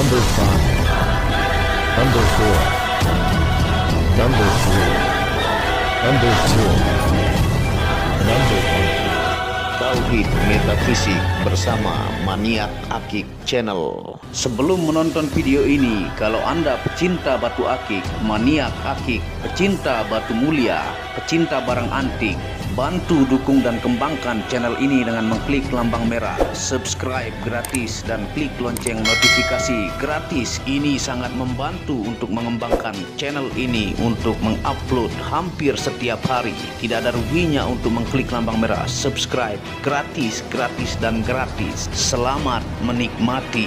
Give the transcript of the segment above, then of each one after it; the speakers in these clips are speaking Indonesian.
Number 5, Number 4, Number 3, Number 2, Number 1. Tauhid Metafisik bersama Maniak Akik Channel. Sebelum menonton video ini, kalau Anda pecinta batu akik, maniak akik, pecinta batu mulia, pecinta barang antik, bantu dukung dan kembangkan channel ini dengan mengklik lambang merah subscribe gratis dan klik lonceng notifikasi gratis. Ini sangat membantu untuk mengembangkan channel ini untuk mengupload hampir setiap hari. Tidak ada ruginya untuk mengklik lambang merah subscribe, gratis dan gratis. Selamat menikmati.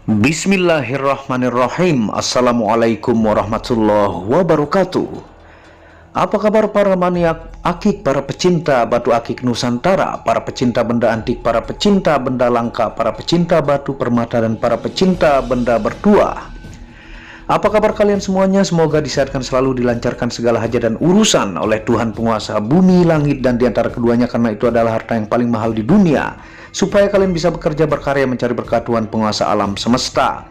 Bismillahirrahmanirrahim. Assalamualaikum warahmatullahi wabarakatuh. Apa kabar para maniak akik, para pecinta batu akik Nusantara, para pecinta benda antik, para pecinta benda langka, para pecinta batu permata, dan para pecinta benda bertuah? Apa kabar kalian semuanya? Semoga disehatkan selalu, dilancarkan segala hajat dan urusan oleh Tuhan penguasa bumi, langit, dan diantara keduanya, karena itu adalah harta yang paling mahal di dunia, supaya kalian bisa bekerja berkarya mencari berkat Tuhan penguasa alam semesta.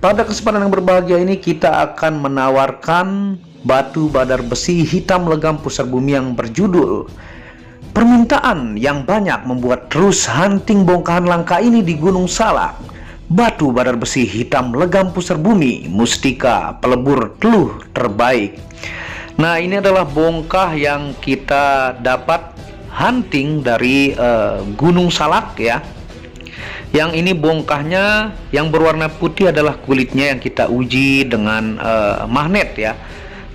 Pada kesempatan yang berbahagia ini kita akan menawarkan batu badar besi hitam legam pusar bumi yang berjudul permintaan yang banyak membuat terus hunting bongkahan langka ini di Gunung Salak. Batu badar besi hitam legam pusar bumi, mustika pelebur teluh terbaik. Nah, ini adalah bongkah yang kita dapat hunting dari Gunung Salak ya. Yang ini bongkahnya yang berwarna putih adalah kulitnya yang kita uji dengan magnet ya.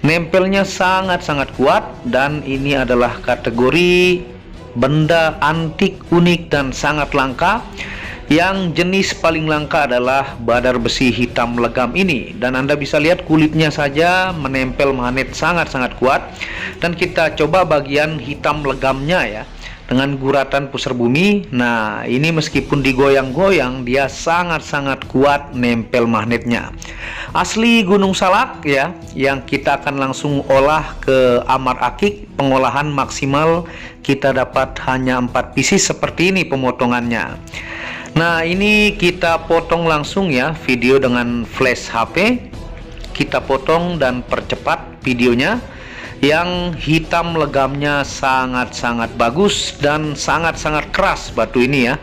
Nempelnya sangat-sangat kuat, dan ini adalah kategori benda antik unik dan sangat langka. Yang jenis paling langka adalah badar besi hitam legam ini, dan Anda bisa lihat kulitnya saja menempel magnet sangat-sangat kuat. Dan kita coba bagian hitam legamnya ya dengan guratan pusar bumi. Nah, ini meskipun digoyang-goyang dia sangat-sangat kuat nempel magnetnya. Asli Gunung Salak ya, yang kita akan langsung olah ke Amar Akik. Pengolahan maksimal kita dapat hanya 4 pieces seperti ini pemotongannya. Nah, ini kita potong langsung ya, video dengan flash HP. Kita potong dan percepat videonya. Yang hitam legamnya sangat-sangat bagus dan sangat-sangat keras batu ini ya.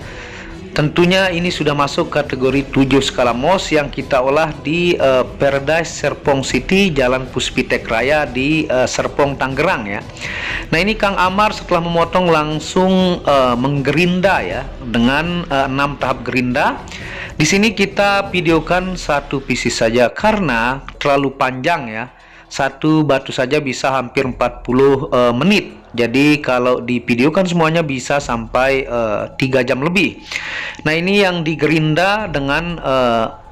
Tentunya ini sudah masuk kategori 7 skala Mohs yang kita olah di Paradise Serpong City, Jalan Puspitek Raya di Serpong, Tangerang ya. Nah, ini Kang Amar setelah memotong langsung menggerinda ya dengan 6 tahap gerinda. Di sini kita videokan 1 pieces saja karena terlalu panjang ya. Satu batu saja bisa hampir 40 menit. Jadi kalau divideokan semuanya bisa sampai 3 jam lebih. Nah, ini yang digerinda dengan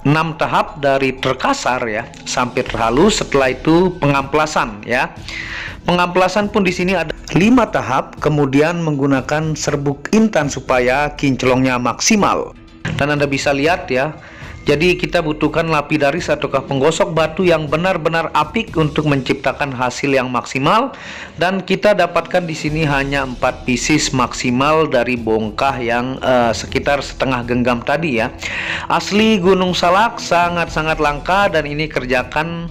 6 tahap dari terkasar ya sampai terhalus. Setelah itu pengamplasan ya. Pengamplasan pun di sini ada 5 tahap, kemudian menggunakan serbuk intan supaya kinclongnya maksimal. Dan Anda bisa lihat ya. Jadi kita butuhkan lapidaris ataukah penggosok batu yang benar-benar apik untuk menciptakan hasil yang maksimal, dan kita dapatkan di sini hanya 4 pieces maksimal dari bongkah yang sekitar setengah genggam tadi ya. Asli Gunung Salak, sangat-sangat langka, dan ini kerjakan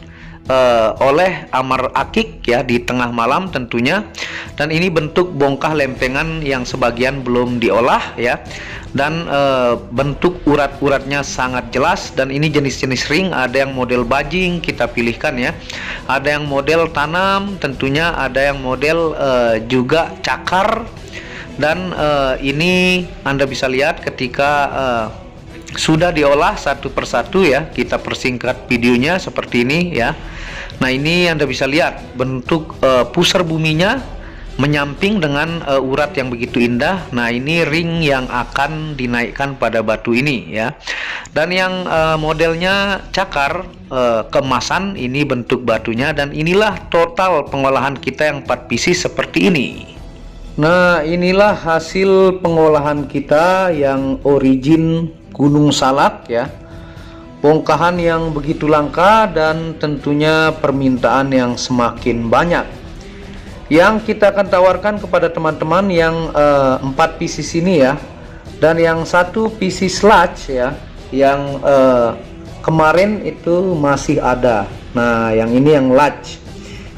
oleh Amar Akik ya di tengah malam tentunya. Dan ini bentuk bongkah lempengan yang sebagian belum diolah ya, dan bentuk urat-uratnya sangat jelas. Dan ini jenis-jenis ring, ada yang model bajing kita pilihkan ya, ada yang model tanam tentunya, ada yang model juga cakar. Dan ini Anda bisa lihat ketika sudah diolah satu persatu ya, kita persingkat videonya seperti ini ya. Nah, ini Anda bisa lihat bentuk pusar buminya menyamping dengan urat yang begitu indah. Nah, ini ring yang akan dinaikkan pada batu ini ya. Dan yang modelnya cakar keemasan, ini bentuk batunya. Dan inilah total pengolahan kita yang 4 pieces seperti ini. Nah, inilah hasil pengolahan kita yang origin Gunung Salak ya. Bongkahan yang begitu langka dan tentunya permintaan yang semakin banyak. yang kita akan tawarkan kepada teman-teman yang 4 pieces ini ya, dan yang 1 pieces large ya, yang kemarin itu masih ada. Nah yang ini yang large,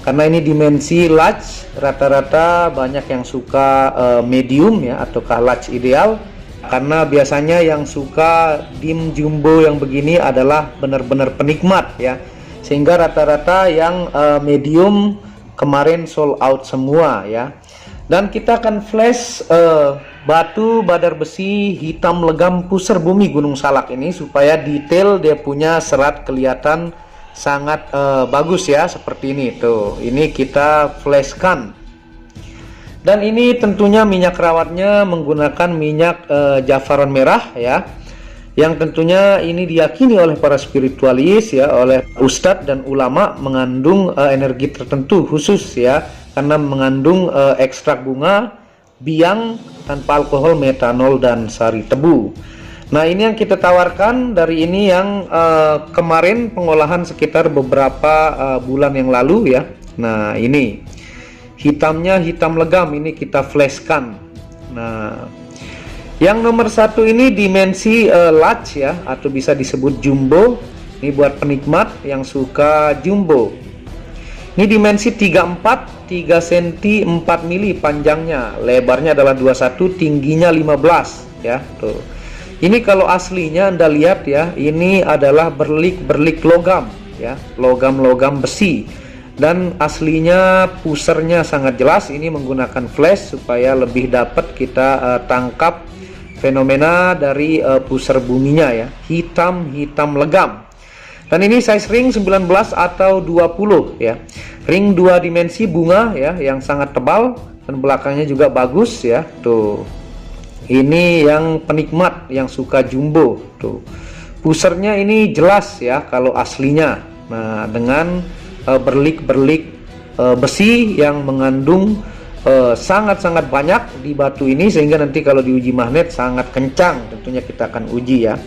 karena ini dimensi large, rata-rata banyak yang suka medium ya, ataukah large ideal, karena biasanya yang suka dim jumbo yang begini adalah benar-benar penikmat ya, sehingga rata-rata yang medium kemarin sold out semua ya. Dan kita akan flash batu badar besi hitam legam pusar bumi Gunung Salak ini, supaya detail dia punya serat kelihatan sangat bagus ya, seperti ini tuh. Ini kita flashkan, dan ini tentunya minyak rawatnya menggunakan minyak jafaron merah ya, yang tentunya ini diyakini oleh para spiritualis ya, oleh ustadz dan ulama, mengandung energi tertentu khusus ya, karena mengandung ekstrak bunga, biang, tanpa alkohol, metanol, dan sari tebu. Nah ini yang kita tawarkan dari ini yang kemarin pengolahan sekitar beberapa bulan yang lalu ya. Nah ini hitamnya hitam legam, ini kita flashkan. Nah yang nomor 1 ini dimensi large ya, atau bisa disebut jumbo. Ini buat penikmat yang suka jumbo. Ini dimensi 34, 3 cm 4 mili panjangnya, lebarnya adalah 21, tingginya 15 ya tuh. Ini kalau aslinya Anda lihat ya, ini adalah berlik-berlik logam ya, logam-logam besi, dan aslinya pusernya sangat jelas. Ini menggunakan flash supaya lebih dapat kita tangkap fenomena dari pusar buminya ya, hitam legam. Dan ini size ring 19 atau 20 ya, ring 2 dimensi bunga ya, yang sangat tebal, dan belakangnya juga bagus ya tuh. Ini yang penikmat yang suka jumbo tuh, pusernya ini jelas ya kalau aslinya. Nah dengan berlik-berlik besi yang mengandung sangat-sangat banyak di batu ini, sehingga nanti kalau diuji magnet sangat kencang, tentunya kita akan uji ya.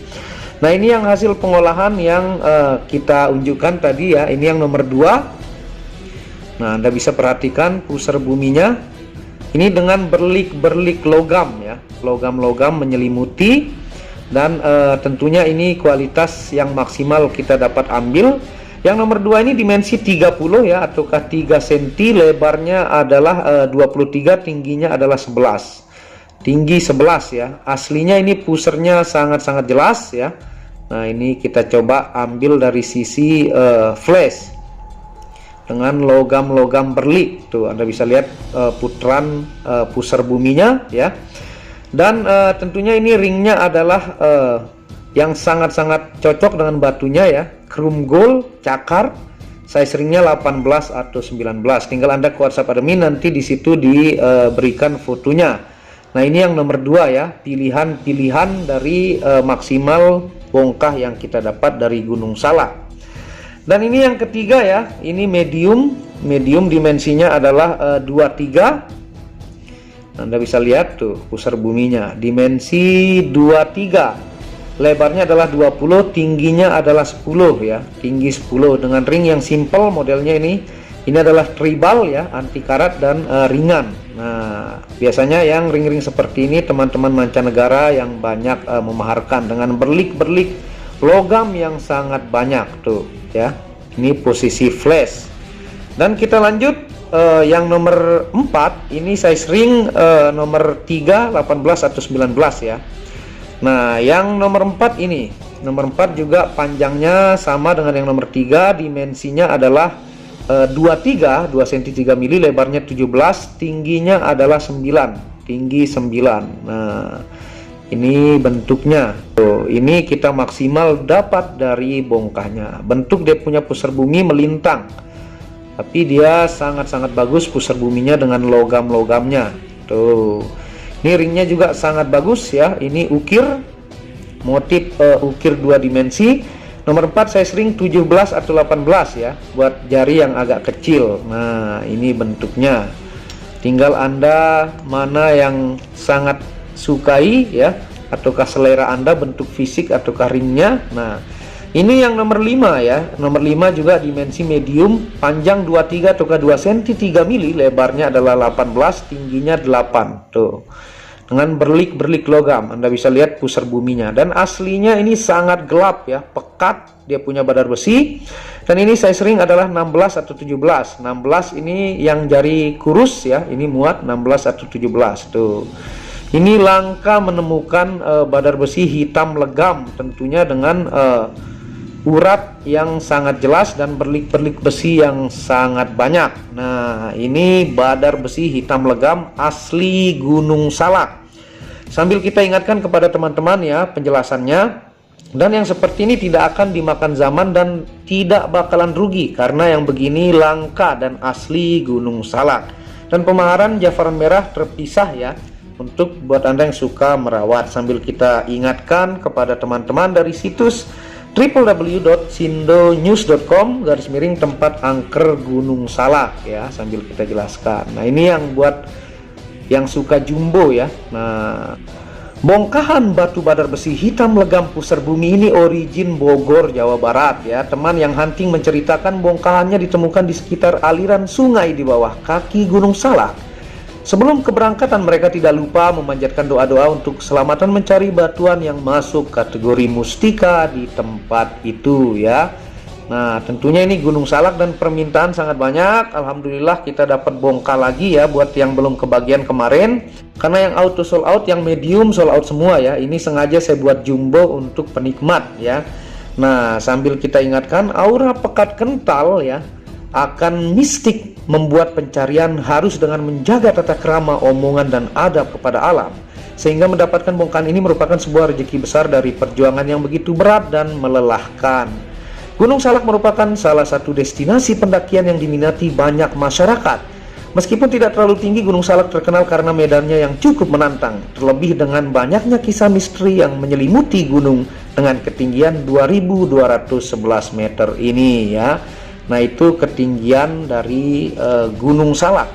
Nah ini yang hasil pengolahan yang kita unjukkan tadi ya, ini yang nomor 2. Nah Anda bisa perhatikan pusar buminya ini dengan berlik-berlik logam ya, logam-logam menyelimuti, dan tentunya ini kualitas yang maksimal kita dapat ambil. Yang nomor 2 ini dimensi 30 ya, ataukah 3 cm, lebarnya adalah 23, tingginya adalah 11, tinggi 11 ya. Aslinya ini pusernya sangat-sangat jelas ya. Nah ini kita coba ambil dari sisi flash dengan logam-logam berlik tuh. Anda bisa lihat putaran pusar buminya ya. Dan tentunya ini ringnya adalah yang sangat-sangat cocok dengan batunya ya, chrome gold cakar, size ringnya 18 atau 19. Tinggal Anda ke WhatsApp admin, nanti di situ diberikan fotonya. Nah ini yang nomor 2 ya, pilihan-pilihan dari maksimal bongkah yang kita dapat dari Gunung Salak. Dan ini yang ketiga ya, ini medium dimensinya adalah 23. Anda bisa lihat tuh pusar buminya, dimensi 23. Lebarnya adalah 20, tingginya adalah 10 ya, tinggi 10, dengan ring yang simple modelnya ini. Ini adalah tribal ya, anti karat dan ringan. Nah, biasanya yang ring-ring seperti ini teman-teman mancanegara yang banyak memaharkan, dengan berlik-berlik logam yang sangat banyak tuh ya. Ini posisi flash. Dan kita lanjut yang nomor 4, ini size ring nomor 3, 18 atau 19 ya. Nah yang nomor 4 ini, nomor 4 juga panjangnya sama dengan yang nomor 3, dimensinya adalah 23, 2 cm 3 mili, lebarnya 17, tingginya adalah 9, tinggi 9. Nah ini bentuknya tuh, ini kita maksimal dapat dari bongkahnya. Bentuk dia punya pusar bumi melintang, tapi dia sangat-sangat bagus pusar buminya dengan logam-logamnya tuh. Ini ringnya juga sangat bagus ya, ini ukir, motif ukir 2 dimensi. Nomor 4 size ring 17 atau 18 ya, buat jari yang agak kecil. Nah ini bentuknya, tinggal Anda mana yang sangat sukai ya, ataukah selera Anda bentuk fisik ataukah ringnya. Nah Ini yang nomor 5 ya. Nomor 5 juga dimensi medium, panjang 23 atau 2 cm 3 mili, lebarnya adalah 18, tingginya 8. Tuh. Dengan berlik-berlik logam. Anda bisa lihat pusar buminya. Dan aslinya ini sangat gelap ya, pekat. Dia punya badar besi. Dan ini size ring adalah 16 atau 17. 16 ini yang jari kurus ya, ini muat 16 atau 17. Tuh. Ini langka menemukan badar besi hitam legam, tentunya dengan urat yang sangat jelas dan berlik-berlik besi yang sangat banyak. Nah, ini badar besi hitam legam asli Gunung Salak. Sambil kita ingatkan kepada teman-teman ya penjelasannya. Dan yang seperti ini tidak akan dimakan zaman dan tidak bakalan rugi karena yang begini langka dan asli Gunung Salak. Dan pemaharan jafaran merah terpisah ya, untuk buat Anda yang suka merawat. Sambil kita ingatkan kepada teman-teman dari situs www.sindonews.com /tempat angker Gunung Salak ya, sambil kita jelaskan. Nah, ini yang buat yang suka jumbo ya. Nah, bongkahan batu badar besi hitam legam pusar bumi ini origin Bogor, Jawa Barat ya. Teman yang hunting menceritakan bongkahannya ditemukan di sekitar aliran sungai di bawah kaki Gunung Salak. Sebelum keberangkatan mereka tidak lupa memanjatkan doa-doa untuk keselamatan mencari batuan yang masuk kategori mustika di tempat itu ya. Nah, tentunya ini Gunung Salak dan permintaan sangat banyak. Alhamdulillah kita dapat bongkar lagi ya buat yang belum kebagian kemarin. Karena yang auto sold out, yang medium sold out semua ya. Ini sengaja saya buat jumbo untuk penikmat ya. Nah, sambil kita ingatkan aura pekat kental ya akan mistik membuat pencarian harus dengan menjaga tata krama, omongan dan adab kepada alam, sehingga mendapatkan bongkahan ini merupakan sebuah rezeki besar dari perjuangan yang begitu berat dan melelahkan. Gunung Salak merupakan salah satu destinasi pendakian yang diminati banyak masyarakat. Meskipun tidak terlalu tinggi, Gunung Salak terkenal karena medannya yang cukup menantang, terlebih dengan banyaknya kisah misteri yang menyelimuti gunung dengan ketinggian 2211 meter ini ya. Nah, itu ketinggian dari Gunung Salak.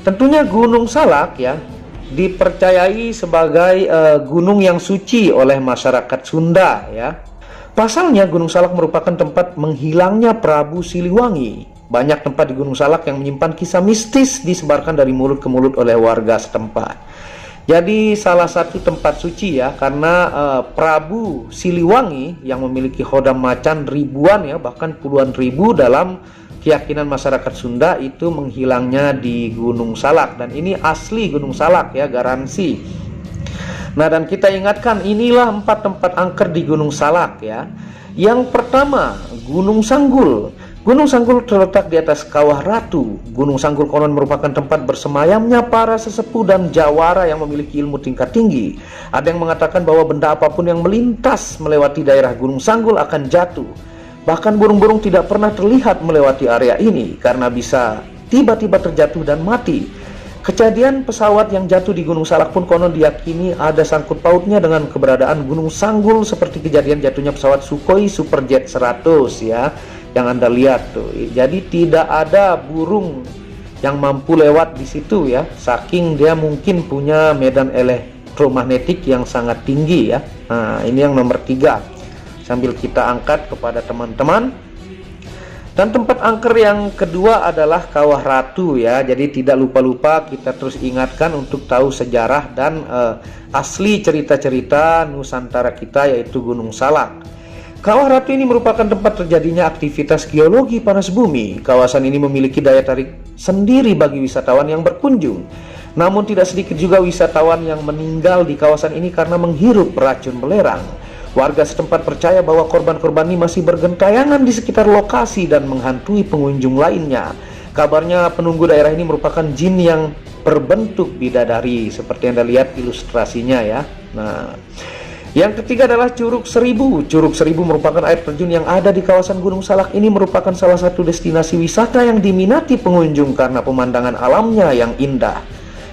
Tentunya Gunung Salak ya dipercayai sebagai gunung yang suci oleh masyarakat Sunda ya. Pasalnya Gunung Salak merupakan tempat menghilangnya Prabu Siliwangi. Banyak tempat di Gunung Salak yang menyimpan kisah mistis disebarkan dari mulut ke mulut oleh warga setempat. Jadi salah satu tempat suci ya, karena Prabu Siliwangi yang memiliki khodam macan ribuan ya, bahkan puluhan ribu, dalam keyakinan masyarakat Sunda itu menghilangnya di Gunung Salak. Dan ini asli Gunung Salak ya, garansi. Nah, dan kita ingatkan inilah 4 tempat angker di Gunung Salak ya. Yang pertama, Gunung Sanggul. Gunung Sanggul terletak di atas Kawah Ratu. Gunung Sanggul konon merupakan tempat bersemayamnya para sesepuh dan jawara yang memiliki ilmu tingkat tinggi. Ada yang mengatakan bahwa benda apapun yang melintas melewati daerah Gunung Sanggul akan jatuh. Bahkan burung-burung tidak pernah terlihat melewati area ini karena bisa tiba-tiba terjatuh dan mati. Kejadian pesawat yang jatuh di Gunung Salak pun konon diyakini ada sangkut pautnya dengan keberadaan Gunung Sanggul, seperti kejadian jatuhnya pesawat Sukhoi Superjet 100 ya, yang Anda lihat tuh. Jadi tidak ada burung yang mampu lewat di situ ya, saking dia mungkin punya medan elektromagnetik yang sangat tinggi ya. Nah, ini yang nomor 3 sambil kita angkat kepada teman-teman. Dan tempat angker yang kedua adalah Kawah Ratu ya. Jadi tidak lupa-lupa kita terus ingatkan untuk tahu sejarah dan asli cerita-cerita Nusantara kita, yaitu Gunung Salak. Kawah Ratu ini merupakan tempat terjadinya aktivitas geologi panas bumi. Kawasan ini memiliki daya tarik sendiri bagi wisatawan yang berkunjung. Namun tidak sedikit juga wisatawan yang meninggal di kawasan ini karena menghirup racun belerang. Warga setempat percaya bahwa korban-korban ini masih bergentayangan di sekitar lokasi dan menghantui pengunjung lainnya. Kabarnya penunggu daerah ini merupakan jin yang berbentuk bidadari, seperti Anda lihat ilustrasinya ya. Nah, yang ketiga adalah Curug Seribu. Curug Seribu merupakan air terjun yang ada di kawasan Gunung Salak. Ini merupakan salah satu destinasi wisata yang diminati pengunjung karena pemandangan alamnya yang indah.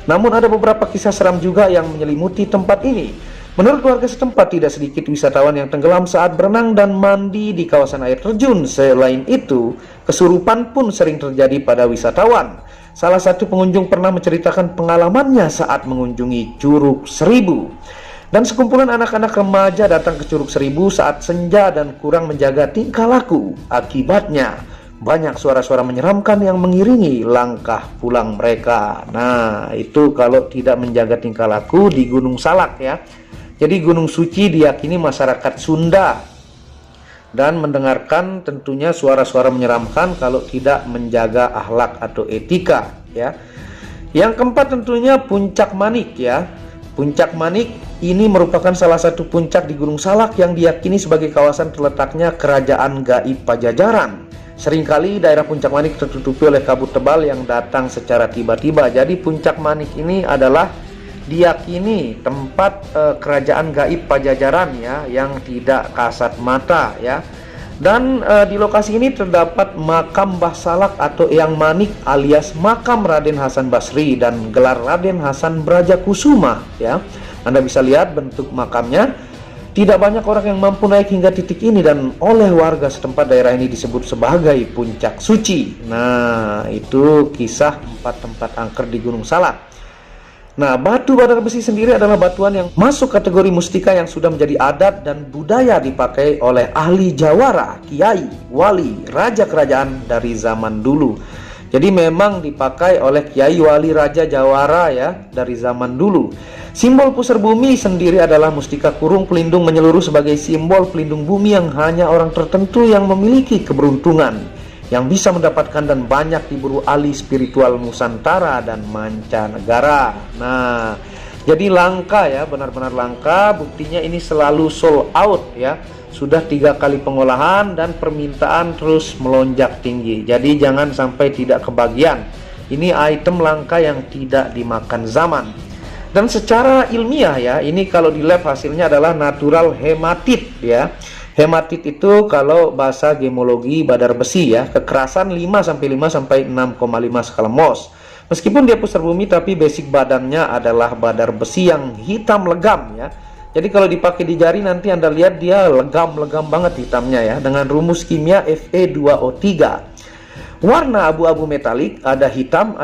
Namun ada beberapa kisah seram juga yang menyelimuti tempat ini. Menurut warga setempat, tidak sedikit wisatawan yang tenggelam saat berenang dan mandi di kawasan air terjun. Selain itu, kesurupan pun sering terjadi pada wisatawan. Salah satu pengunjung pernah menceritakan pengalamannya saat mengunjungi Curug Seribu. Dan sekumpulan anak-anak remaja datang ke Curug Seribu saat senja dan kurang menjaga tingkah laku. Akibatnya, banyak suara-suara menyeramkan yang mengiringi langkah pulang mereka. Nah, itu kalau tidak menjaga tingkah laku di Gunung Salak ya. Jadi Gunung Suci diyakini masyarakat Sunda, dan mendengarkan tentunya suara-suara menyeramkan kalau tidak menjaga akhlak atau etika ya. Yang keempat tentunya Puncak Manik ya. Puncak Manik ini merupakan salah satu puncak di Gunung Salak yang diyakini sebagai kawasan terletaknya kerajaan gaib Pajajaran. Seringkali daerah Puncak Manik tertutupi oleh kabut tebal yang datang secara tiba-tiba. Jadi Puncak Manik ini adalah diyakini tempat kerajaan gaib Pajajaran ya, yang tidak kasat mata ya. Dan di lokasi ini terdapat makam Mbah Salak atau Eyang Manik alias makam Raden Hasan Basri dan gelar Raden Hasan Brajakusuma ya. Anda bisa lihat bentuk makamnya. Tidak banyak orang yang mampu naik hingga titik ini dan oleh warga setempat daerah ini disebut sebagai Puncak Suci. Nah, itu kisah 4 tempat angker di Gunung Salak. Nah, batu badar besi sendiri adalah batuan yang masuk kategori mustika yang sudah menjadi adat dan budaya dipakai oleh ahli jawara, kiai, wali, raja kerajaan dari zaman dulu. Jadi memang dipakai oleh kiai, wali, raja, jawara ya dari zaman dulu. Simbol pusar bumi sendiri adalah mustika kurung pelindung menyeluruh sebagai simbol pelindung bumi yang hanya orang tertentu yang memiliki keberuntungan yang bisa mendapatkan dan banyak diburu ahli spiritual Nusantara dan mancanegara. Nah, jadi langka ya, benar-benar langka. Buktinya ini selalu sold out ya. Sudah 3 kali pengolahan dan permintaan terus melonjak tinggi. Jadi jangan sampai tidak kebagian. Ini item langka yang tidak dimakan zaman. Dan secara ilmiah ya, ini kalau di lab hasilnya adalah natural hematit ya. Hematit itu kalau bahasa gemologi badar besi ya, kekerasan 5 sampai 6,5 skala Mohs. Meskipun dia pusar bumi tapi basic badannya adalah badar besi yang hitam legam ya. Jadi kalau dipakai di jari nanti Anda lihat dia legam-legam banget hitamnya ya, dengan rumus kimia Fe2O3. Warna abu-abu metalik, ada hitam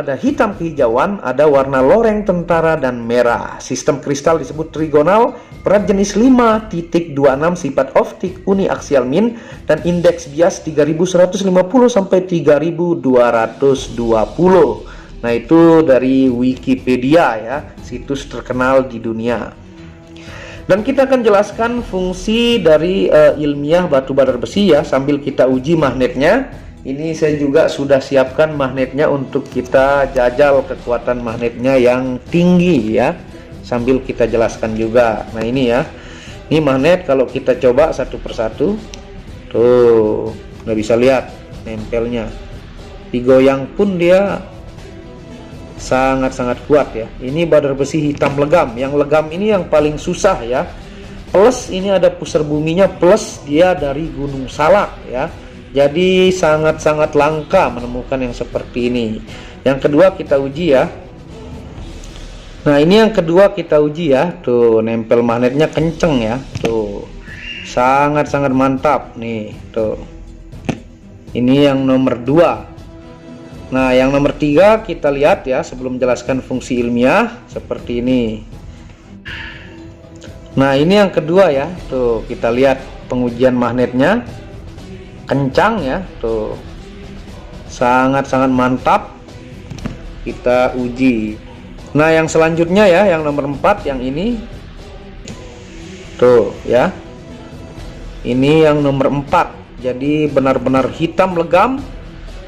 kehijauan, ada warna loreng tentara dan merah. Sistem kristal disebut trigonal, berat jenis 5.26, sifat optik uniaksial min, dan indeks bias 3150 sampai 3220. Nah, itu dari Wikipedia ya, situs terkenal di dunia. Dan kita akan jelaskan fungsi dari ilmiah batu badar besi ya, sambil kita uji magnetnya. Ini saya juga sudah siapkan magnetnya untuk kita jajal kekuatan magnetnya yang tinggi ya, sambil kita jelaskan juga. Nah, ini ya, ini magnet kalau kita coba satu persatu, tuh nggak bisa lihat nempelnya, digoyang pun dia sangat-sangat kuat ya. Ini badar besi hitam legam. Yang legam ini yang paling susah ya. Plus ini ada pusar buminya, plus dia dari Gunung Salak ya. Jadi sangat-sangat langka menemukan yang seperti ini. Yang kedua kita uji ya. Nah, ini yang kedua kita uji ya. Tuh, nempel magnetnya kenceng ya. Tuh, sangat-sangat mantap nih. Tuh, ini yang nomor 2. Nah, yang nomor 3 kita lihat ya, sebelum menjelaskan fungsi ilmiah seperti ini. Nah, ini yang kedua ya. Tuh, kita lihat pengujian magnetnya. Kencang ya, tuh sangat-sangat mantap. Kita uji. Nah, yang selanjutnya ya, yang nomor 4 yang ini tuh ya, ini yang nomor 4. Jadi benar-benar hitam legam.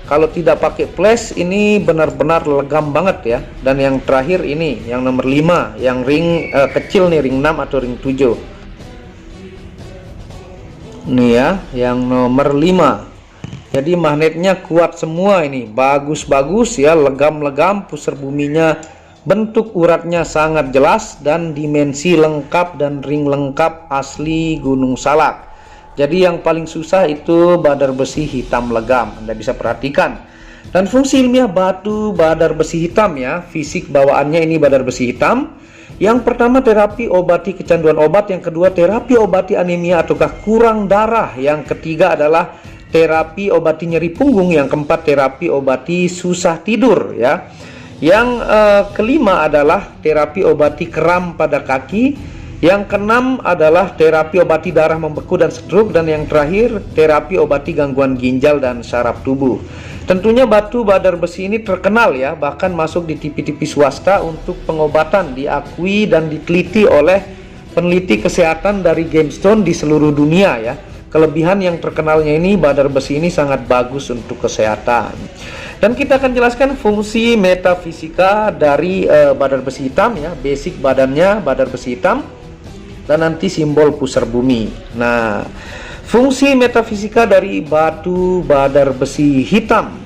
Kalau tidak pakai flash ini benar-benar legam banget ya. Dan yang terakhir ini yang nomor 5, yang ring kecil nih, ring 6 atau ring 7. Nih ya, yang nomor 5. Jadi magnetnya kuat semua ini, bagus-bagus ya, legam-legam, pusar buminya, bentuk uratnya sangat jelas, dan dimensi lengkap dan ring lengkap asli Gunung Salak. Jadi yang paling susah itu badar besi hitam legam, Anda bisa perhatikan. Dan fungsi ilmiah batu badar besi hitam ya, fisik bawaannya ini badar besi hitam. Yang pertama terapi obati kecanduan obat, yang kedua terapi obati anemia ataukah kurang darah, yang ketiga adalah terapi obati nyeri punggung, yang keempat terapi obati susah tidur ya. Yang kelima adalah terapi obati kram pada kaki, Yang keenam adalah terapi obati darah membeku dan stroke, dan yang terakhir terapi obati gangguan ginjal dan saraf tubuh. Tentunya batu badar besi ini terkenal ya, bahkan masuk di TV-TV swasta untuk pengobatan, diakui dan diteliti oleh peneliti kesehatan dari Gemstone di seluruh dunia ya. Kelebihan yang terkenalnya ini, badar besi ini sangat bagus untuk kesehatan. Dan kita akan jelaskan fungsi metafisika dari badar besi hitam ya, basic badannya badar besi hitam, dan nanti simbol pusar bumi. Nah, fungsi metafisika dari batu badar besi hitam.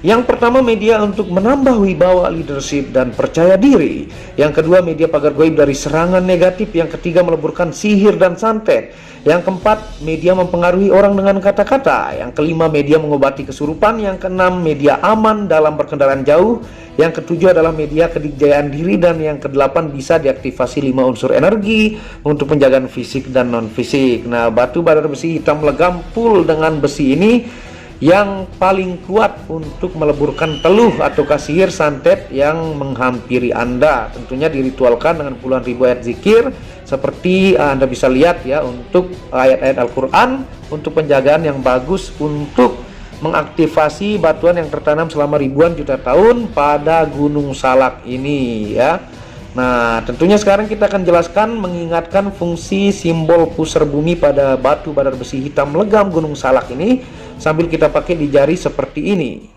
Yang pertama, media untuk menambah wibawa, leadership, dan percaya diri. Yang kedua, media pagar gaib dari serangan negatif. Yang ketiga, meleburkan sihir dan santet. Yang keempat, media mempengaruhi orang dengan kata-kata. Yang kelima, media mengobati kesurupan. Yang keenam, media aman dalam berkendaraan jauh. Yang ketujuh adalah media kedikjayaan diri. Dan yang kedelapan, bisa diaktifasi 5 unsur energi untuk penjagaan fisik dan non-fisik. Nah, batu badar besi hitam legam full dengan besi ini yang paling kuat untuk meleburkan teluh atau sihir santet yang menghampiri Anda. Tentunya diritualkan dengan puluhan ribu ayat zikir, seperti Anda bisa lihat ya, untuk ayat-ayat Al-Quran, untuk penjagaan yang bagus, untuk mengaktifasi batuan yang tertanam selama ribuan juta tahun pada Gunung Salak ini ya. Nah, tentunya sekarang kita akan jelaskan, mengingatkan fungsi simbol pusar bumi pada batu badar besi hitam legam Gunung Salak ini, sambil kita pakai di jari seperti ini.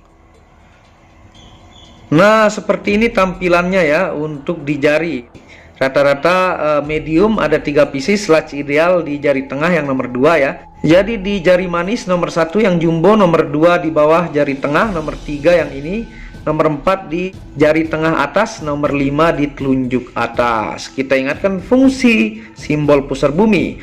Nah, seperti ini tampilannya ya untuk di jari. Rata-rata medium ada 3 pieces, large ideal di jari tengah yang nomor 2 ya. Jadi di jari manis nomor 1 yang jumbo, nomor 2 di bawah jari tengah, nomor 3 yang ini, nomor 4 di jari tengah atas, nomor 5 di telunjuk atas. Kita ingatkan fungsi simbol pusar bumi.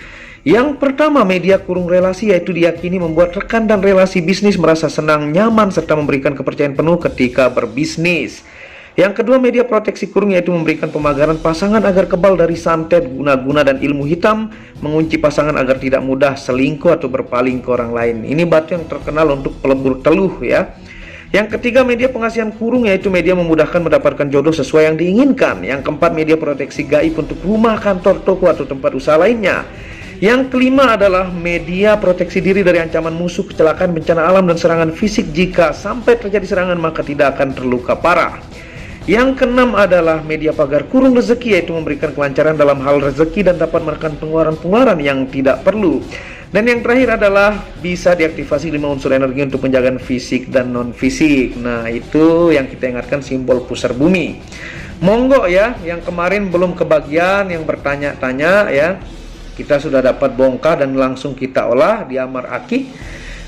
Yang pertama, media kurung relasi, yaitu diyakini membuat rekan dan relasi bisnis merasa senang, nyaman, serta memberikan kepercayaan penuh ketika berbisnis. Yang kedua, media proteksi kurung, yaitu memberikan pemagaran pasangan agar kebal dari santet, guna-guna, dan ilmu hitam, mengunci pasangan agar tidak mudah selingkuh atau berpaling ke orang lain. Ini batu yang terkenal untuk pelebur teluh ya. Yang ketiga, media pengasihan kurung, yaitu media memudahkan mendapatkan jodoh sesuai yang diinginkan. Yang keempat, media proteksi gaib untuk rumah, kantor, toko, atau tempat usaha lainnya. Yang kelima adalah media proteksi diri dari ancaman musuh, kecelakaan, bencana alam, dan serangan fisik. Jika sampai terjadi serangan, maka tidak akan terluka parah. Yang keenam adalah media pagar kurung rezeki, yaitu memberikan kelancaran dalam hal rezeki dan dapat menekan pengeluaran-pengeluaran yang tidak perlu. Dan yang terakhir adalah bisa diaktifasi 5 unsur energi untuk penjagaan fisik dan non-fisik. Nah, itu yang kita ingatkan simbol pusar bumi. Monggo ya, yang kemarin belum kebagian, yang bertanya-tanya ya, kita sudah dapat bongkar dan langsung kita olah di Amar Akik.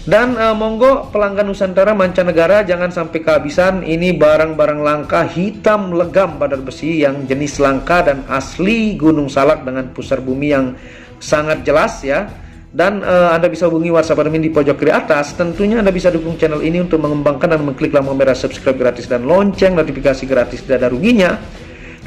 Dan monggo pelanggan Nusantara mancanegara jangan sampai kehabisan. Ini barang-barang langka hitam legam badar besi yang jenis langka dan asli Gunung Salak dengan pusar bumi yang sangat jelas ya. Dan Anda bisa hubungi WhatsApp admin di pojok kiri atas. Tentunya Anda bisa dukung channel ini untuk mengembangkan dan mengklik lampu merah subscribe gratis dan lonceng notifikasi gratis, tidak ada ruginya.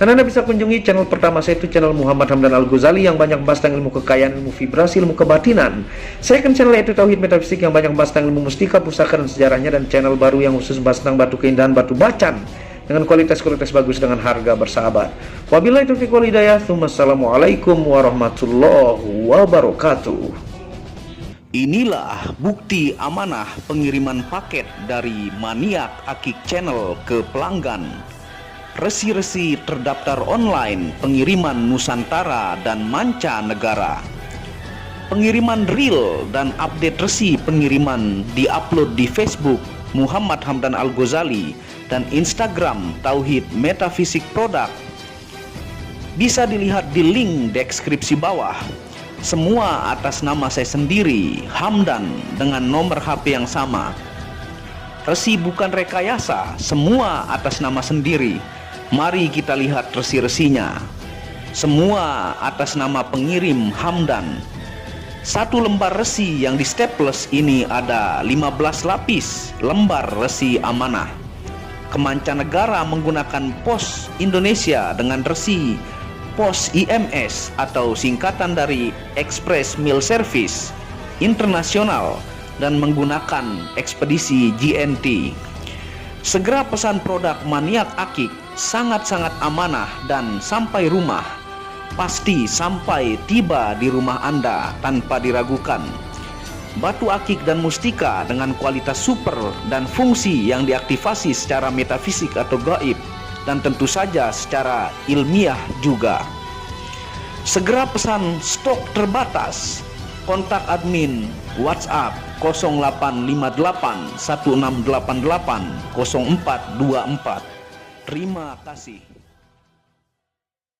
Dan Anda bisa kunjungi channel pertama saya, itu channel Muhammad Hamdan Al-Ghazali, yang banyak membahas tentang ilmu kekayaan, ilmu vibrasi, ilmu kebatinan. Second channel yaitu Tauhid Metafisik, yang banyak membahas tentang ilmu mustika, pusaka, dan sejarahnya. Dan channel baru yang khusus membahas tentang batu keindahan, batu bacan, dengan kualitas-kualitas bagus dengan harga bersahabat. Wabillahi taufiq wal hidayah. Wassalamualaikum warahmatullahi wabarakatuh. Inilah bukti amanah pengiriman paket dari Maniak Akik Channel ke pelanggan. Resi-resi terdaftar online pengiriman Nusantara dan mancanegara. Pengiriman real dan update resi pengiriman diupload di Facebook Muhammad Hamdan Al-Ghazali dan Instagram Tauhid Metafisik Produk. Bisa dilihat di link deskripsi bawah. Semua atas nama saya sendiri, Hamdan, dengan nomor HP yang sama. Resi bukan rekayasa, semua atas nama sendiri. Mari kita lihat resi-resinya. Semua atas nama pengirim Hamdan. Satu lembar resi yang di staples ini ada 15 lapis lembar resi amanah. Kemancanegara menggunakan pos Indonesia dengan resi pos IMS atau singkatan dari Express Mail Service Internasional dan menggunakan ekspedisi GNT. Segera pesan produk Maniak Akik, sangat-sangat amanah dan sampai rumah. pasti sampai tiba di rumah Anda tanpa diragukan. Batu akik dan mustika dengan kualitas super dan fungsi yang diaktifasi secara metafisik atau gaib, dan tentu saja secara ilmiah juga. Segera pesan, stok terbatas. Kontak admin WhatsApp 0858 1688 0424. Terima kasih.